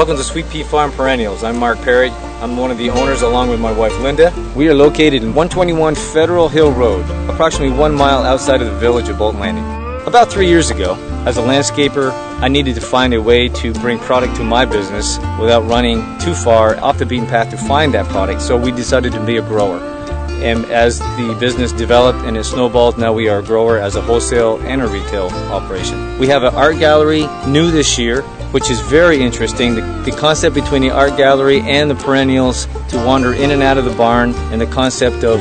Welcome to Sweet Pea Farm Perennials. I'm Mark Perry. I'm one of the owners along with my wife Linda. We are located in 121 Federal Hill Road, approximately 1 mile outside of the village of Bolton Landing. About 3 years ago, as a landscaper, I needed to find a way to bring product to my business without running too far off the beaten path to find that product, so we decided to be a grower. And as the business developed and it snowballed, now we are a grower as a wholesale and a retail operation. We have an art gallery new this year, which is very interesting. The concept between the art gallery and the perennials to wander in and out of the barn, and the concept of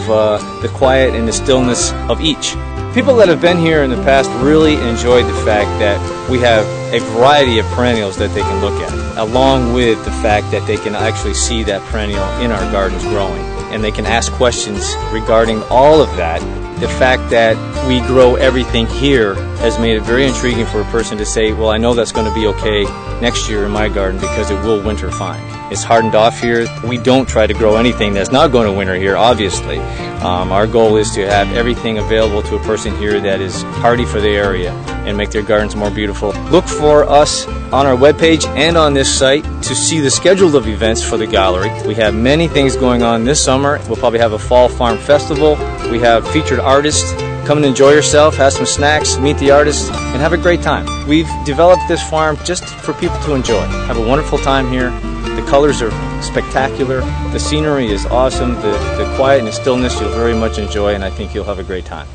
the quiet and the stillness of each. People that have been here in the past really enjoyed the fact that we have a variety of perennials that they can look at, along with the fact that they can actually see that perennial in our gardens growing, and they can ask questions regarding all of that. The fact that we grow everything here has made it very intriguing for a person to say, well, I know that's going to be okay next year in my garden because it will winter fine. It's hardened off here. We don't try to grow anything that's not going to winter here, obviously. Our goal is to have everything available to a person here that is hardy for the area and make their gardens more beautiful. Look for us on our webpage and on this site to see the schedule of events for the gallery. We have many things going on this summer. We'll probably have a fall farm festival. We have featured artists. Come and enjoy yourself, have some snacks, meet the artists, and have a great time. We've developed this farm just for people to enjoy. Have a wonderful time here. The colors are spectacular. The scenery is awesome. The quiet and the stillness you'll very much enjoy, and I think you'll have a great time.